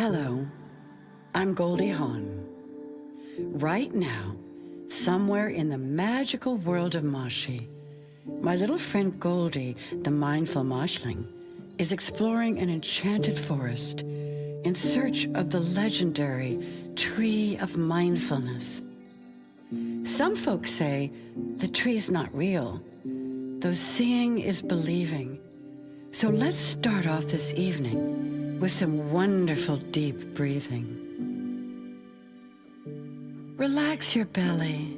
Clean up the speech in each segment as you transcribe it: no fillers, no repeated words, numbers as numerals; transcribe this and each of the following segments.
Hello, I'm Goldie Hawn. Right now, somewhere in the magical world of Moshi, my little friend Goldie, the mindful moshling, is exploring an enchanted forest in search of the legendary Tree of Mindfulness. Some folks say the tree's not real, though seeing is believing. So let's start off this evening with some wonderful deep breathing. Relax your belly,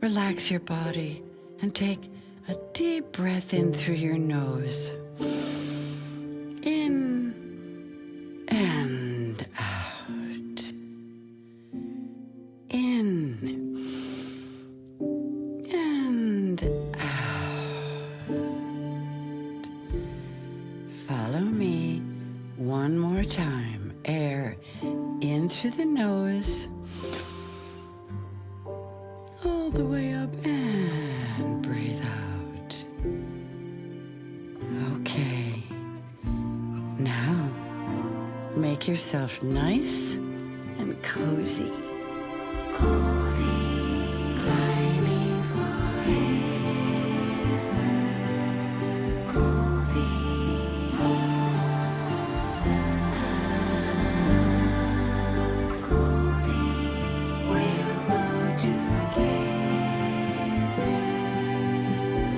relax your body, and take a deep breath in through your nose. In and out. In and out. Follow me one more time. Air in through the nose, all the way up, and breathe out. Okay. Now, make yourself nice and cozy. Goldie, climbing forever. Goldie, Goldie, we'll grow together.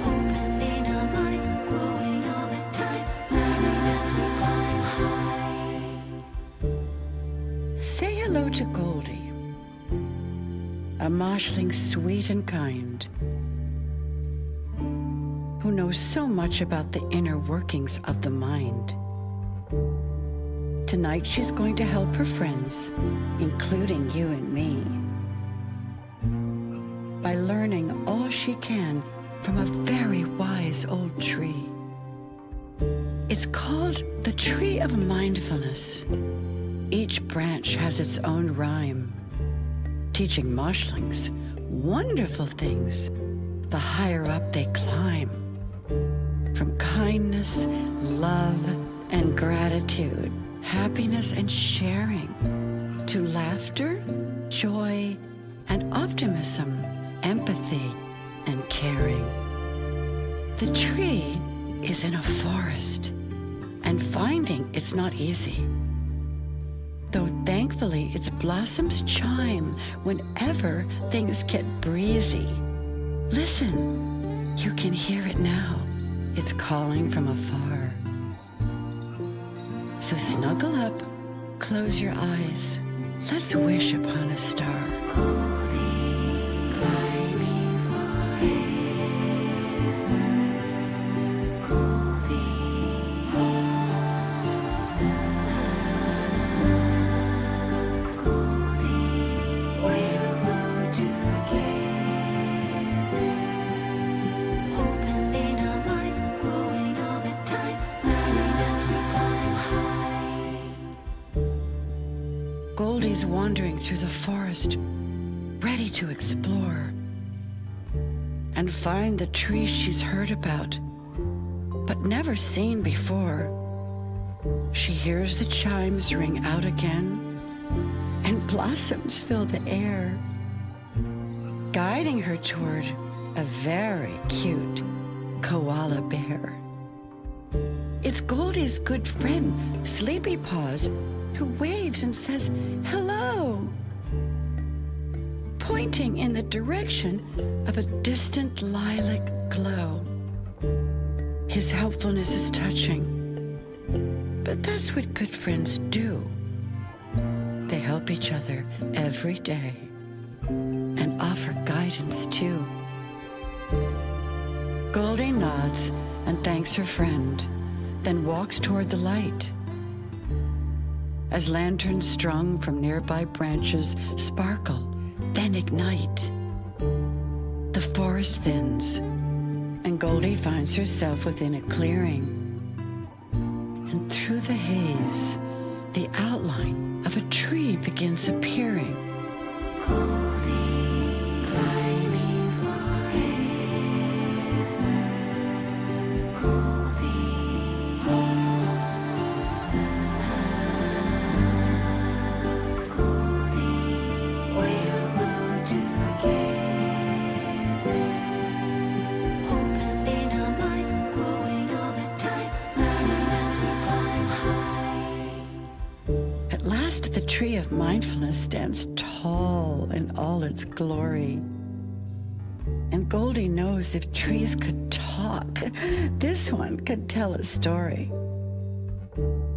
Opening our minds, growing all the time, learning as we climb high. Say hello to Goldie, a moshling sweet and kind, who knows so much about the inner workings of the mind. Tonight she's going to help her friends, including you and me, by learning all she can from a very wise old tree. It's called the Tree of Mindfulness. Each branch has its own rhyme, teaching moshlings wonderful things the higher up they climb. From kindness, love, and gratitude, happiness and sharing, to laughter, joy, and optimism, empathy, and caring. The tree is in a forest, and finding it's not easy. Though thankfully its blossoms chime whenever things get breezy. Listen, you can hear it now. It's calling from afar. So snuggle up, close your eyes. Let's wish upon a star. Goldie, climbing forever. Goldie, Goldie, we'll grow together. Opening our minds, growing all the time, learning as we climb high. Goldie's wandering through the forest, ready to explore and find the tree she's heard about, but never seen before. She hears the chimes ring out again, and blossoms fill the air, guiding her toward a very cute koala bear. It's Goldie's good friend, Sleepy Paws, who waves and says, "Hello," pointing in the direction of a distant lilac glow. His helpfulness is touching, but that's what good friends do. They help each other every day and offer guidance too. Goldie nods and thanks her friend, then walks toward the light. As lanterns strung from nearby branches sparkle, then ignite. The forest thins, and Goldie finds herself within a clearing. And through the haze, the outline of a tree begins appearing. Goldie, climbing forever. Goldie, of mindfulness stands tall in all its glory. And Goldie knows if trees could talk, this one could tell a story.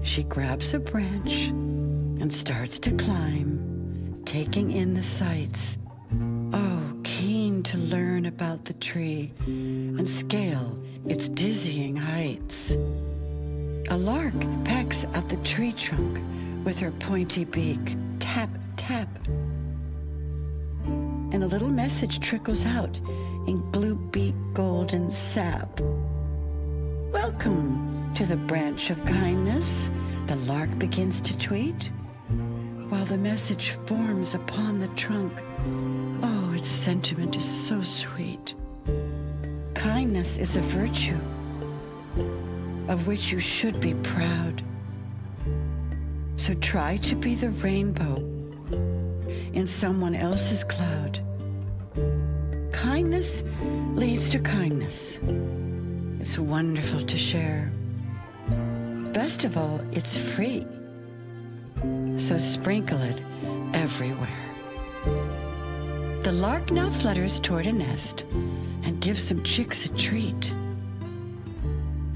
She grabs a branch and starts to climb, taking in the sights. Oh, keen to learn about the tree and scale its dizzying heights. A lark pecks at the tree trunk with her pointy beak. Tap, tap. And a little message trickles out in gloop-beak golden sap. Welcome to the branch of kindness, the lark begins to tweet, while the message forms upon the trunk. Oh, its sentiment is so sweet. Kindness is a virtue of which you should be proud. So try to be the rainbow in someone else's cloud. Kindness leads to kindness. It's wonderful to share. Best of all, it's free. So sprinkle it everywhere. The lark now flutters toward a nest and gives some chicks a treat.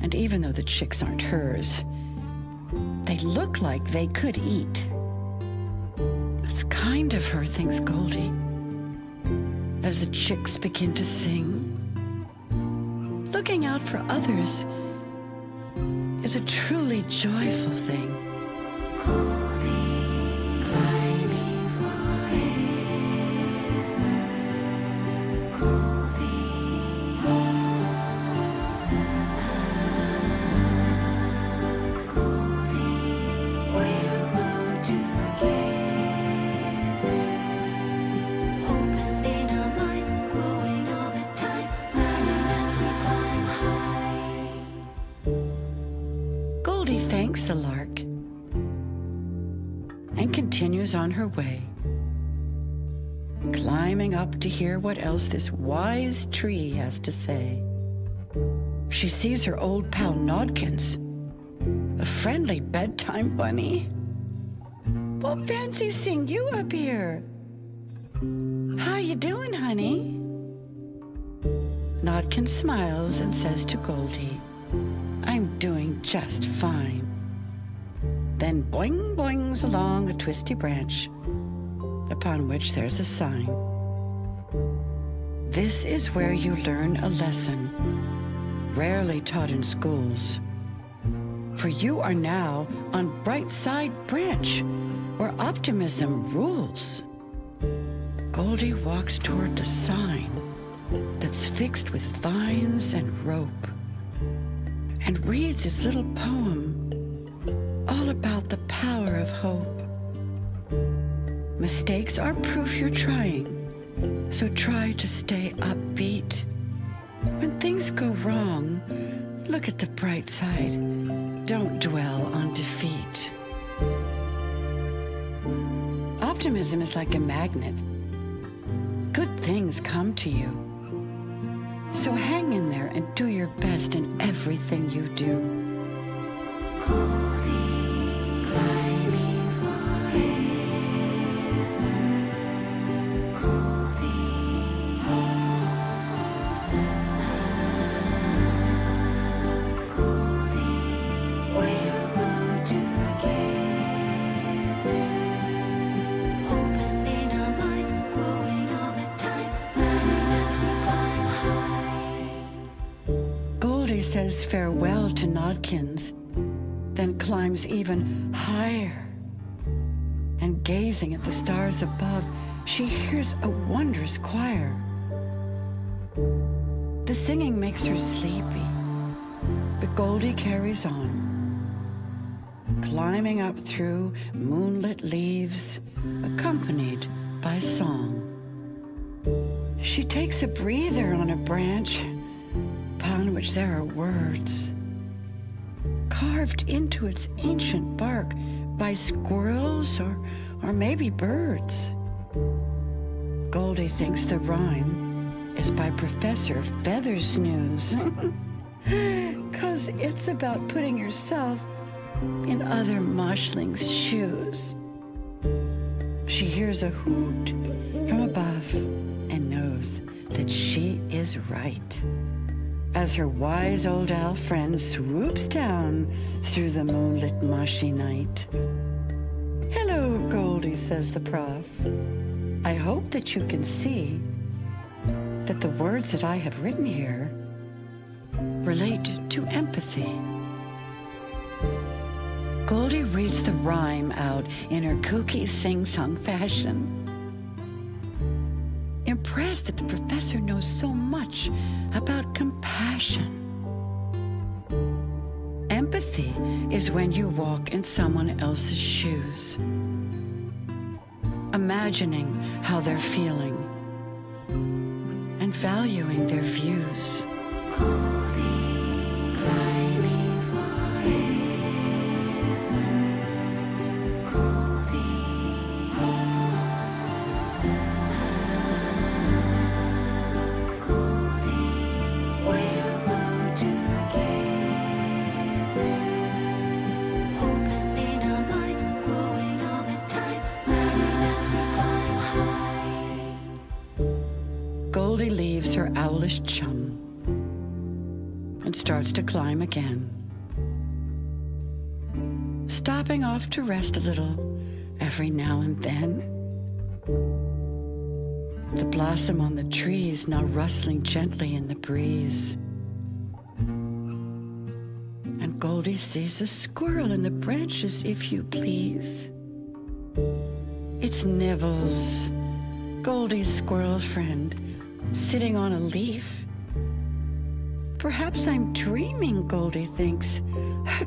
And even though the chicks aren't hers, they look like they could eat. It's kind of her, thinks Goldie, as the chicks begin to sing. Looking out for others is a truly joyful thing. Goldie, climbing forever. Goldie, Goldie, we'll grow together. Opening our minds, growing all the time, learning as we climb high. Goldie thanks the lark and continues on her way, climbing up to hear what else this wise tree has to say. She sees her old pal Nodkins, a friendly bedtime bunny. Well, fancy seeing you up here. How you doing, honey? Nodkins smiles and says to Goldie, I'm doing just fine. Then boing boings along a twisty branch, upon which there's a sign. This is where you learn a lesson, rarely taught in schools. For you are now on Bright Side Branch, where optimism rules. Goldie walks toward the sign that's fixed with vines and rope, and reads its little poem all about the power of hope. Mistakes are proof you're trying, so try to stay upbeat. When things go wrong, look at the bright side. Don't dwell on defeat. Optimism is like a magnet. Good things come to you. So hang in there and do your best in everything you do. Goldie, climbing forever. Goldie, Goldie, we'll grow together. Opening our minds, growing all the time, learning as we climb high. Goldie says farewell to Nodkins, then climbs even higher. And gazing at the stars above, she hears a wondrous choir. The singing makes her sleepy, but Goldie carries on, climbing up through moonlit leaves, accompanied by song. She takes a breather on a branch, upon which there are words, carved into its ancient bark by squirrels or maybe birds. Goldie thinks the rhyme is by Professor Feathersnooze, 'cause it's about putting yourself in other moshlings' shoes. she hears a hoot from above and knows that she is right. As her wise old owl friend swoops down through the moonlit Moshi night. "Hello, Goldie," says the prof. "I hope that you can see that the words that I have written here relate to empathy." Goldie reads the rhyme out in her kooky sing-song fashion, impressed that the professor knows so much about compassion. Empathy is when you walk in someone else's shoes, imagining how they're feeling and valuing their views. Goldie leaves her owlish chum and starts to climb again, stopping off to rest a little every now and then. The blossom on the trees now rustling gently in the breeze. And Goldie sees a squirrel in the branches, if you please. It's Nibbles, Goldie's squirrel friend, sitting on a leaf. Perhaps I'm dreaming, Goldie thinks.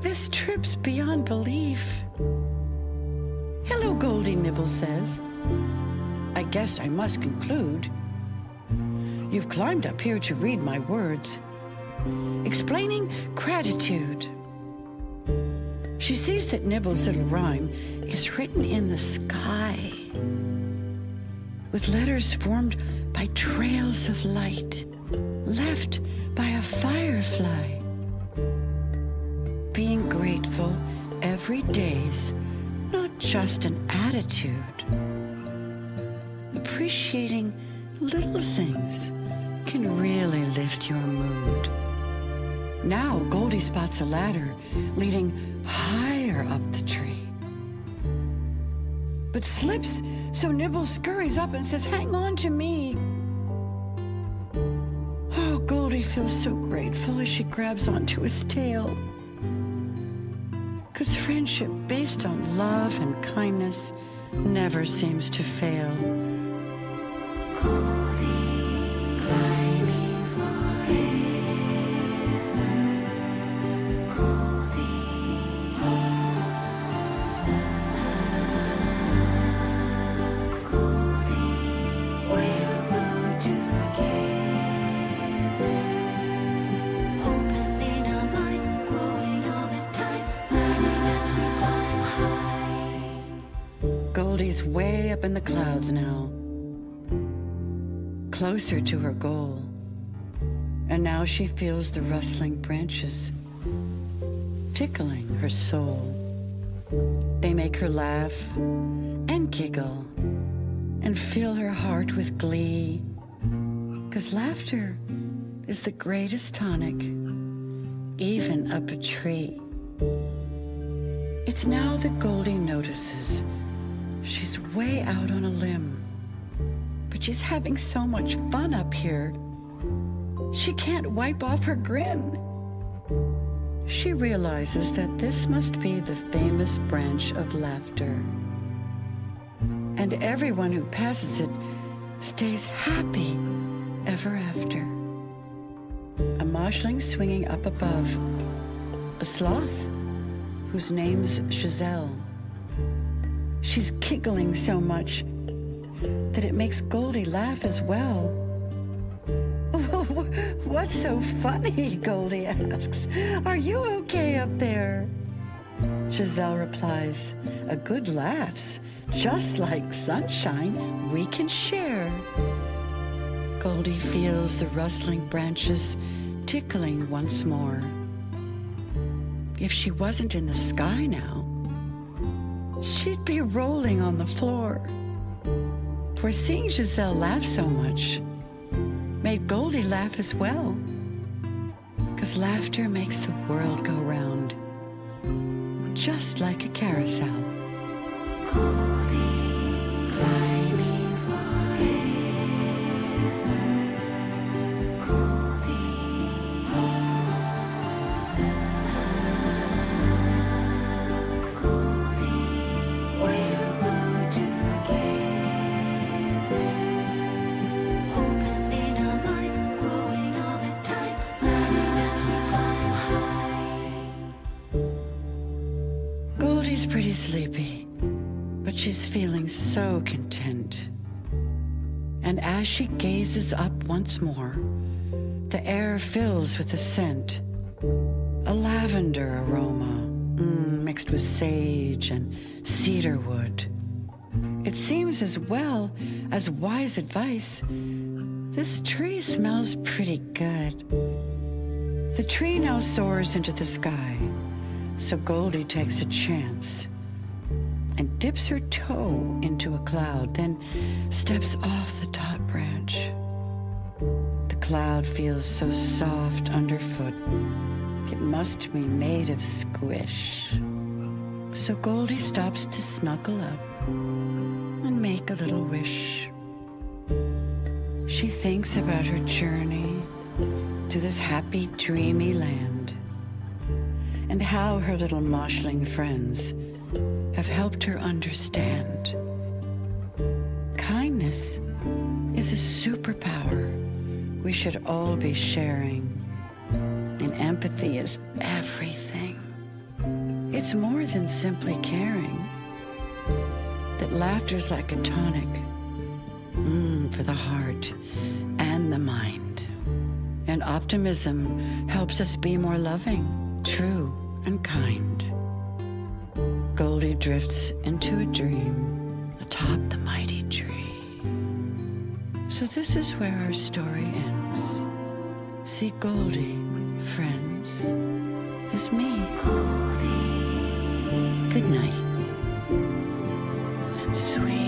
This trip's beyond belief. "Hello, Goldie," Nibbles says. "I guess I must conclude you've climbed up here to read my words, explaining gratitude." She sees that Nibbles' little rhyme is written in the sky, with letters formed by trails of light left by a firefly. Being grateful every day's not just an attitude. Appreciating little things can really lift your mood. Now Goldie spots a ladder leading higher up the tree, but slips, so Nibbles scurries up and says, "Hang on to me." Oh, Goldie feels so grateful as she grabs onto his tail. 'Cause friendship based on love and kindness never seems to fail. Goldie, climbing forever. Goldie, Goldie, we'll grow together, opening our minds, growing all the time, learning as we climb high. Goldie's way up in the clouds now, closer to her goal. And now she feels the rustling branches tickling her soul. They make her laugh and giggle and fill her heart with glee. 'Cause laughter is the greatest tonic, even up a tree. It's now that Goldie notices she's way out on a limb, but she's having so much fun up here, she can't wipe off her grin. She realizes that this must be the famous branch of laughter, and everyone who passes it stays happy ever after. A marshling swinging up above, a sloth whose name's Giselle. She's giggling so much that it makes Goldie laugh as well. "What's so funny?" Goldie asks. "Are you okay up there?" Giselle replies, "A good laugh's just like sunshine we can share." Goldie feels the rustling branches tickling once more. If she wasn't in the sky now, she'd be rolling on the floor. For seeing Giselle laugh so much made Goldie laugh as well. 'Cause laughter makes the world go round, just like a carousel. Goldie, fly me forever. Goldie, Goldie, we'll grow together, opening our minds, growing all the time, learning as we climb high. Goldie's pretty sleepy, but she's feeling so content. And as she gazes up once more, the air fills with a scent, a lavender aroma, mixed with sage and cedar wood. It seems as well as wise advice, this tree smells pretty good. The tree now soars into the sky, so Goldie takes a chance and dips her toe into a cloud, then steps off the top branch. The cloud feels so soft underfoot, it must be made of squish. So Goldie stops to snuggle up and make a little wish. She thinks about her journey to this happy, dreamy land, and how her little moshling friends have helped her understand. Kindness is a superpower we should all be sharing, and empathy is everything. It's more than simply caring. That laughter's like a tonic for the heart and the mind. And optimism helps us be more loving, true, and kind. Goldie drifts into a dream atop the mighty tree. So this is where our story ends. See, Goldie, friends, is me. Goldie. Good night and sweet